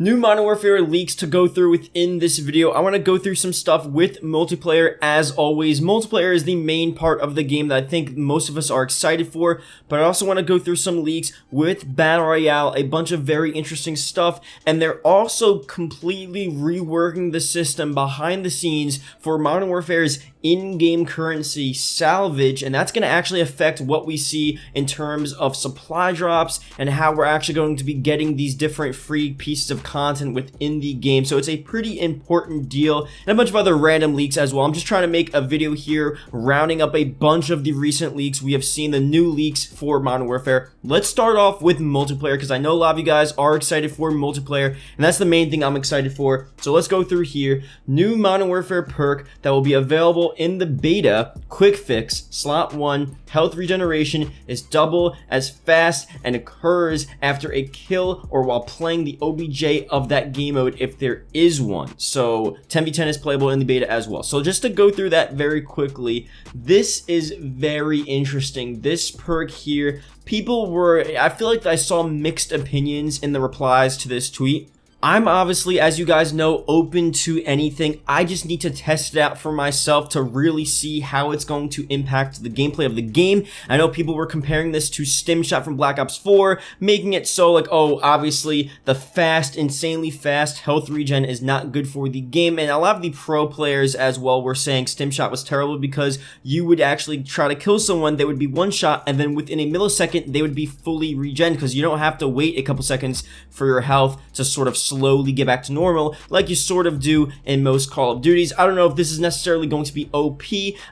New Modern Warfare leaks to go through within this video. I want to go through some stuff with multiplayer as always. Multiplayer is the main part of the game that I think most of us are excited for, but I also want to go through some leaks with Battle Royale, a bunch of very interesting stuff, and they're also completely reworking the system behind the scenes for Modern Warfare's in-game currency salvage, and that's going to actually affect what we see in terms of supply drops and how we're actually going to be getting these different free pieces of content within the game. So it's a pretty important deal, and a bunch of other random leaks as well. I'm just trying to make a video here rounding up a bunch of the recent leaks. We have seen the new leaks for Modern Warfare. Let's start off with multiplayer, because I know a lot of you guys are excited for multiplayer, and that's the main thing I'm excited for. So let's go through here. New Modern Warfare perk that will be available in the beta. Quick fix, slot 1, health regeneration is double as fast and occurs after a kill or while playing the OBJ of that game mode if there is one. So 10v10 is playable in the beta as well. So just to go through that very quickly, this is very interesting. This perk here, I feel like I saw mixed opinions in the replies to this tweet. I'm obviously, as you guys know, open to anything. I just need to test it out for myself to really see how it's going to impact the gameplay of the game. I know people were comparing this to Stim Shot from Black Ops 4, making it so like, oh, obviously the fast, insanely fast health regen is not good for the game. And a lot of the pro players as well were saying Stim Shot was terrible because you would actually try to kill someone, they would be one shot, and then within a millisecond, they would be fully regen because you don't have to wait a couple seconds for your health to sort of slowly get back to normal like you sort of do in most Call of Duties. I don't know if this is necessarily going to be OP.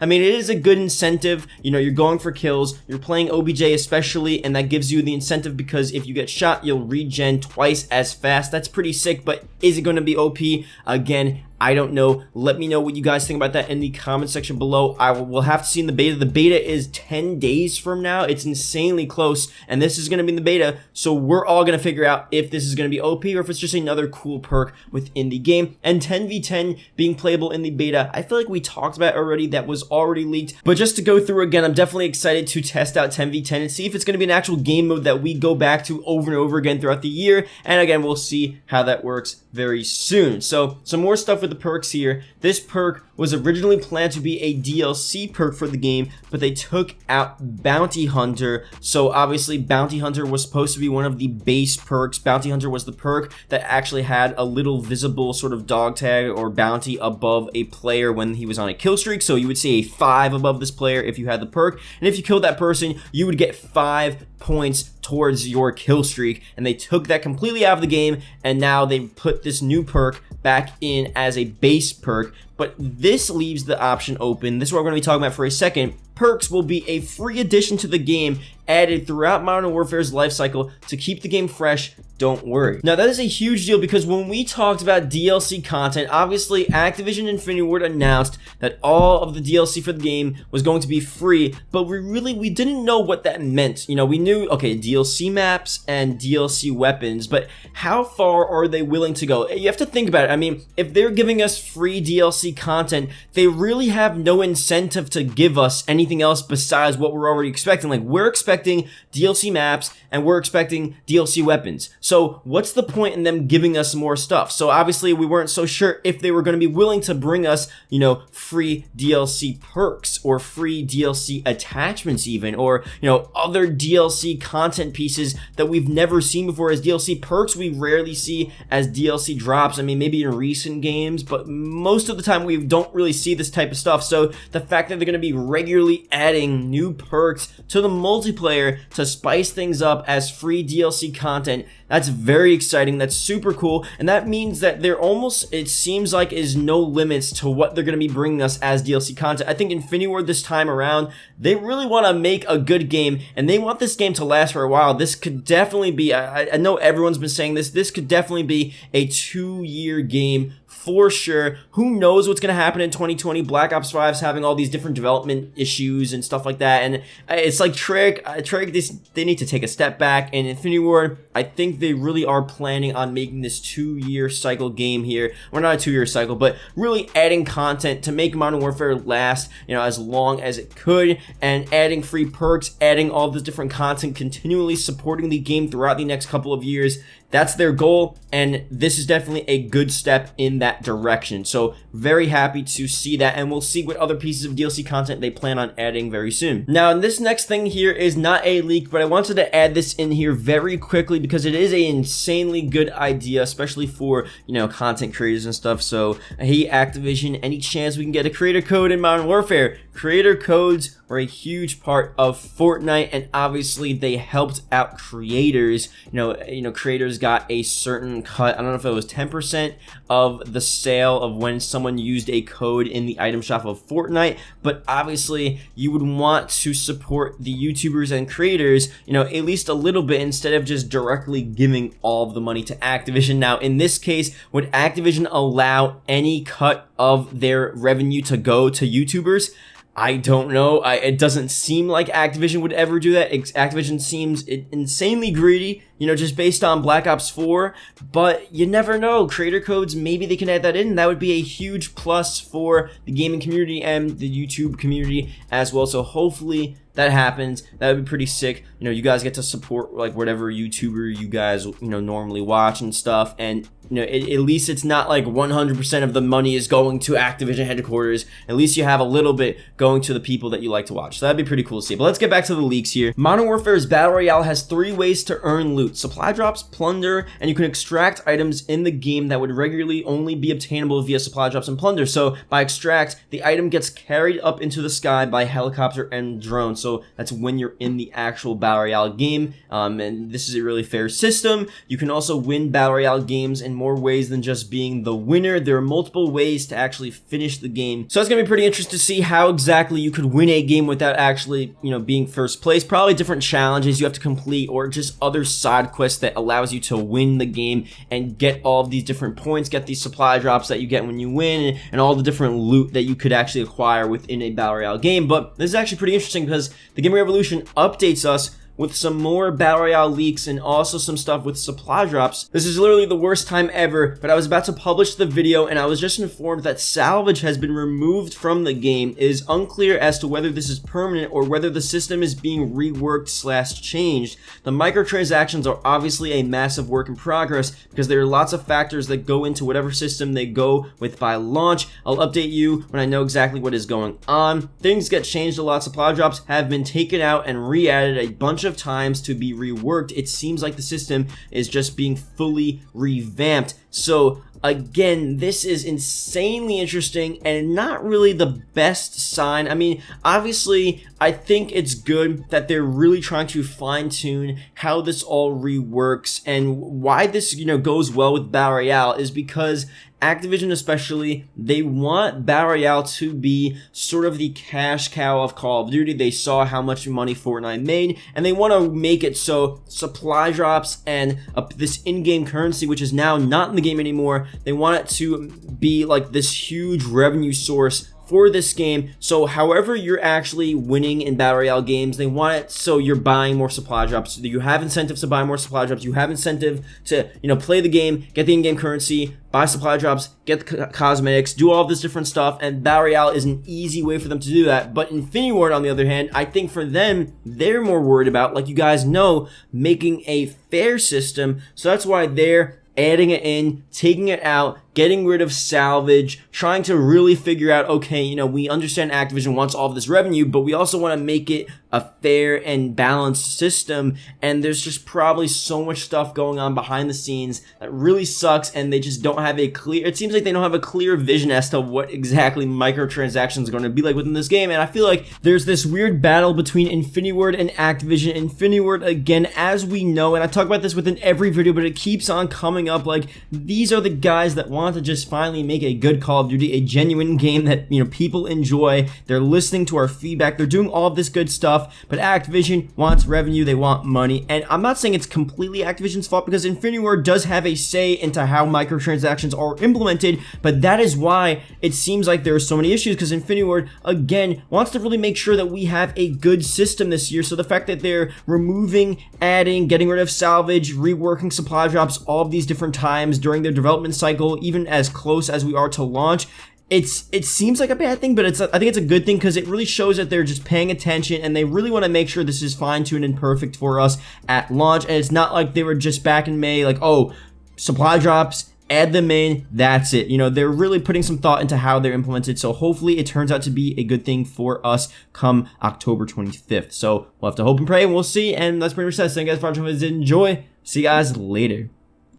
I mean, it is a good incentive. You know, you're going for kills, you're playing OBJ especially, and that gives you the incentive because if you get shot, you'll regen twice as fast. That's pretty sick, but is it going to be OP? Again, I don't know. Let me know what you guys think about that in the comment section below. We'll have to see in the beta. The beta is 10 days from now. It's insanely close, and this is going to be in the beta, so we're all going to figure out if this is going to be OP or if it's just another cool perk within the game. And 10v10 being playable in the beta, I feel like we talked about it already. That was already leaked, but just to go through again, I'm definitely excited to test out 10v10 and see if it's going to be an actual game mode that we go back to over and over again throughout the year, and again, we'll see how that works very soon. So some more stuff with the perks here. This perk was originally planned to be a DLC perk for the game, but they took out Bounty Hunter. So obviously Bounty Hunter was supposed to be one of the base perks. Bounty Hunter was the perk that actually had a little visible sort of dog tag or bounty above a player when he was on a kill streak. So you would see a 5 above this player if you had the perk, and if you killed that person, you would get 5 points towards your kill streak. And they took that completely out of the game, and now they put this new perk back in as a base perk, but this leaves the option open. This is what we're going to be talking about for a second. Perks will be a free addition to the game, added throughout Modern Warfare's lifecycle to keep the game fresh. Don't worry. Now that is a huge deal because when we talked about DLC content, obviously Activision Infinity Ward announced that all of the DLC for the game was going to be free, but we didn't know what that meant. You know, we knew, okay, DLC maps and DLC weapons, but how far are they willing to go? You have to think about it. I mean, if they're giving us free DLC content, they really have no incentive to give us anything else besides what we're already expecting. Like, we're expecting DLC maps and we're expecting DLC weapons. So what's the point in them giving us more stuff? So obviously we weren't so sure if they were going to be willing to bring us, you know, free DLC perks or free DLC attachments even, or, you know, other DLC content pieces that we've never seen before as DLC perks. We rarely see as DLC drops. I mean, maybe in recent games, but most of the time we don't really see this type of stuff. So the fact that they're going to be regularly adding new perks to the multiplayer to spice things up as free DLC content, that's very exciting. That's super cool. And that means that there almost, it seems like, is no limits to what they're going to be bringing us as DLC content. I think Infinity Ward this time around, they really want to make a good game, and they want this game to last for a while. This could definitely be, I know everyone's been saying this could definitely be a 2-year game for sure. Who knows what's going to happen in 2020? Black Ops 5's having all these different development issues and stuff like that, and it's like Treyarch, they need to take a step back. And Infinity Ward, I think they really are planning on making this 2-year cycle game here. Well, not a 2-year cycle, but really adding content to make Modern Warfare last, you know, as long as it could, and adding free perks, adding all this different content, continually supporting the game throughout the next couple of years. that's their goal, and this is definitely a good step in that direction. So very happy to see that, and we'll see what other pieces of DLC content they plan on adding very soon. Now, this next thing here is not a leak, but I wanted to add this in here very quickly because it is an insanely good idea, especially for, you know, content creators and stuff. So, hey Activision, any chance we can get a creator code in Modern Warfare? Creator codes were a huge part of Fortnite, and obviously they helped out creators. You know, creators got a certain cut. I don't know if it was 10% of the sale of when someone used a code in the item shop of Fortnite, but obviously you would want to support the YouTubers and creators, you know, at least a little bit, instead of just directly giving all of the money to Activision. Now, in this case, would Activision allow any cut of their revenue to go to YouTubers? I don't know. It doesn't seem like Activision would ever do that. Activision seems insanely greedy, you know, just based on Black Ops 4, but you never know. Creator codes, maybe they can add that in. That would be a huge plus for the gaming community and the YouTube community as well. So hopefully that happens. That would be pretty sick. You know, you guys get to support like whatever YouTuber you guys, you know, normally watch and stuff, and you know, at least it's not like 100% of the money is going to Activision headquarters. At least you have a little bit going to the people that you like to watch. So that'd be pretty cool to see. But let's get back to the leaks here. Modern Warfare's Battle Royale has 3 ways to earn loot: supply drops, plunder, and you can extract items in the game that would regularly only be obtainable via supply drops and plunder. So by extract, the item gets carried up into the sky by helicopter and drone. So that's when you're in the actual Battle Royale game. And this is a really fair system. You can also win Battle Royale games in more ways than just being the winner. There are multiple ways to actually finish the game. So it's going to be pretty interesting to see how exactly you could win a game without actually, you know, being first place. Probably different challenges you have to complete, or just other side quests that allows you to win the game and get all of these different points, get these supply drops that you get when you win, and all the different loot that you could actually acquire within a Battle Royale game. But this is actually pretty interesting because the Game Revolution updates us with some more Battle Royale leaks and also some stuff with supply drops. This is literally the worst time ever, but I was about to publish the video and I was just informed that salvage has been removed from the game. It is unclear as to whether this is permanent or whether the system is being reworked / changed. The microtransactions are obviously a massive work in progress because there are lots of factors that go into whatever system they go with by launch. I'll update you when I know exactly what is going on. Things get changed a lot. Supply drops have been taken out and re-added a bunch of times to be reworked. It seems like the system is just being fully revamped. So again, this is insanely interesting and not really the best sign. I mean, obviously, I think it's good that they're really trying to fine-tune how this all reworks, and why this, you know, goes well with Battle Royale is because Activision especially, they want Battle Royale to be sort of the cash cow of Call of Duty. They saw how much money Fortnite made, and they want to make it so supply drops and this in-game currency, which is now not in the game anymore, they want it to be like this huge revenue source for this game. So however you're actually winning in Battle Royale games, they want it so you're buying more supply drops. So you have incentives to buy more supply drops. You have incentive to, you know, play the game, get the in-game currency, buy supply drops, get the cosmetics, do all this different stuff, and Battle Royale is an easy way for them to do that. But Infinity Ward, on the other hand, I think for them, they're more worried about, like you guys know, making a fair system. So that's why they're adding it in, taking it out, getting rid of salvage, trying to really figure out, okay, you know, we understand Activision wants all of this revenue, but we also want to make it a fair and balanced system, and there's just probably so much stuff going on behind the scenes that really sucks, and they just don't have a clear, it seems like they don't have a clear vision as to what exactly microtransactions are going to be like within this game. And I feel like there's this weird battle between Infinity Ward and Activision. Infinity Ward, again, as we know, and I talk about this within every video, but it keeps on coming up, like, these are the guys that want to just finally make a good Call of Duty, a genuine game that, you know, people enjoy. They're listening to our feedback, they're doing all of this good stuff, but Activision wants revenue, they want money. And I'm not saying it's completely Activision's fault, because Infinity Ward does have a say into how microtransactions are implemented, but that is why it seems like there are so many issues, because Infinity Ward, again, wants to really make sure that we have a good system this year. So the fact that they're removing, adding, getting rid of salvage, reworking supply drops all of these different times during their development cycle, even as close as we are to launch, it seems like a bad thing, but I think it's a good thing because it really shows that they're just paying attention and they really want to make sure this is fine-tuned and perfect for us at launch. And it's not like they were just back in May, like, oh, supply drops, add them in, that's it. You know, they're really putting some thought into how they're implemented. So hopefully it turns out to be a good thing for us come October 25th. So we'll have to hope and pray and we'll see. And that's pretty much that. Thank you guys for watching. Enjoy. See you guys later.